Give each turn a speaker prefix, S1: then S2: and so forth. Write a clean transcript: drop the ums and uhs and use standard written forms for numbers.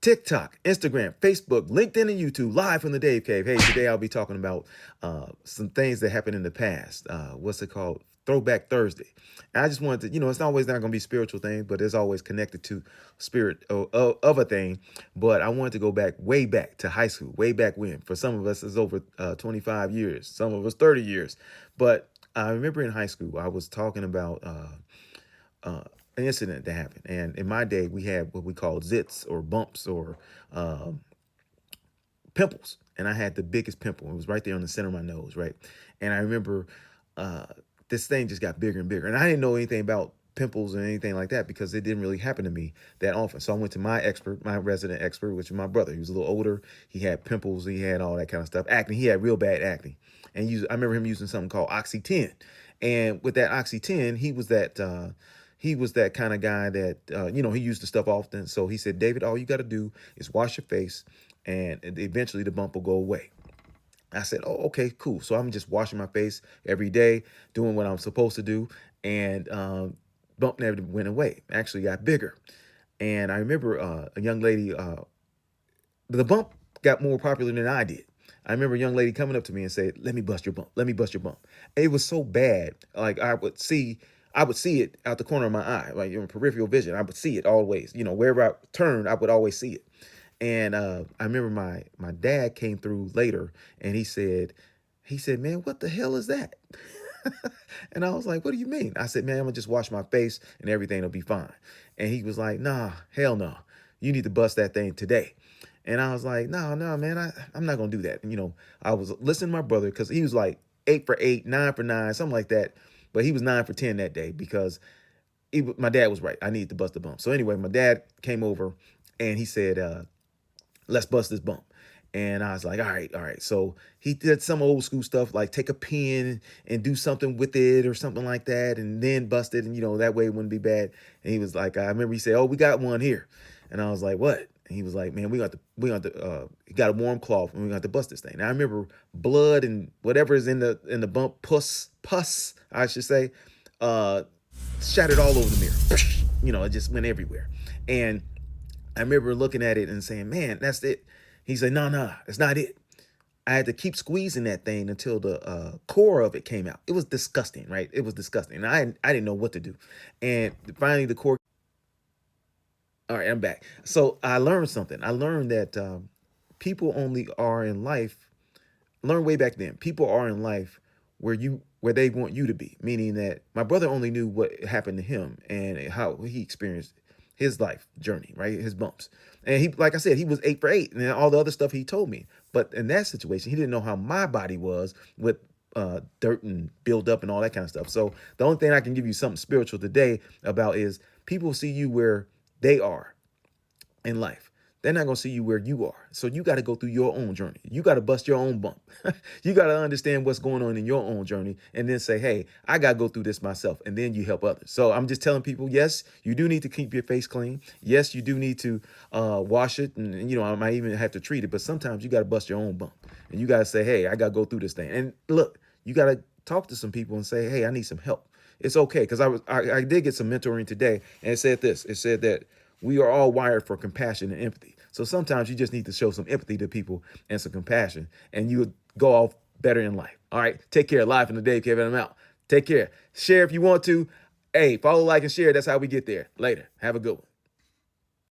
S1: TikTok, Instagram, Facebook, LinkedIn, and YouTube, live from the Dave Cave. Hey, today I'll be talking about some things that happened in the past. What's it called? Throwback Thursday. And I just wanted to, it's always not going to be spiritual thing, but it's always connected to spirit of a thing. But I wanted to go back, way back to high school, way back when. For some of us, it's over 25 years. Some of us, 30 years. But I remember in high school, I was talking about an incident that happened. And in my day, we had what we call zits or bumps or pimples. And I had the biggest pimple. It was right there on the center of my nose, right? And I remember this thing just got bigger and bigger. And I didn't know anything about pimples or anything like that because it didn't really happen to me that often. So I went to my expert, my resident expert, which is my brother. He was a little older. He had pimples. He had all that kind of stuff. Acne. He had real bad acne. And I remember him using something called Oxy 10. And with that Oxy 10, he was that kind of guy that, he used the stuff often. So he said, David, all you got to do is wash your face and eventually the bump will go away. I said, oh, okay, cool. So I'm just washing my face every day, doing what I'm supposed to do. And bump never went away. Actually got bigger. And I remember a young lady, the bump got more popular than I did. I remember a young lady coming up to me and said, let me bust your bump. Let me bust your bump. It was so bad. Like I would see it out the corner of my eye, like in peripheral vision. I would see it always, wherever I turned, I would always see it. And I remember my dad came through later and he said, man, what the hell is that? And I was like, what do you mean? I said, man, I'm gonna just wash my face and everything will be fine. And he was like, nah, hell no. You need to bust that thing today. And I was like, no, man, I'm not gonna do that. And, I was listening to my brother because he was like 8 for 8, 9 for 9, something like that. But he was 9 for 10 that day because my dad was right. I needed to bust the bump. So anyway, my dad came over and he said, let's bust this bump. And I was like, all right. So he did some old school stuff, like take a pen and do something with it or something like that, and then bust it. And, that way it wouldn't be bad. And he was like, I remember he said, oh, we got one here. And I was like, what? And he was like, man, we got he got a warm cloth and we got to bust this thing. And I remember blood and whatever is in the bump, pus, I should say, shattered all over the mirror. It just went everywhere. And I remember looking at it and saying, man, that's it. He said, no, it's not it. I had to keep squeezing that thing until the core of it came out. It was disgusting, right? It was disgusting. And I didn't know what to do. And finally the core. All right, I'm back. So I learned something. I learned that people only are in life, learn way back then, people are in life where they want you to be. Meaning that my brother only knew what happened to him and how he experienced his life journey, right? His bumps. And he, like I said, he was 8 for 8 and all the other stuff he told me. But in that situation, he didn't know how my body was with dirt and build up and all that kind of stuff. So the only thing I can give you something spiritual today about is people see you where they are in life. They're not going to see you where you are. So you got to go through your own journey. You got to bust your own bump. You got to understand what's going on in your own journey and then say, hey, I got to go through this myself. And then you help others. So I'm just telling people, yes, you do need to keep your face clean. Yes, you do need to wash it. And, I might even have to treat it. But sometimes you got to bust your own bump. And you got to say, hey, I got to go through this thing. And look, you got to talk to some people and say, hey, I need some help. It's okay. Because I did get some mentoring today. And it said this. It said that we are all wired for compassion and empathy. So sometimes you just need to show some empathy to people and some compassion, and you would go off better in life. All right. Take care. Live from the Dave Cave, and I'm out. Take care. Share if you want to. Hey, follow, like, and share. That's how we get there. Later. Have a good one.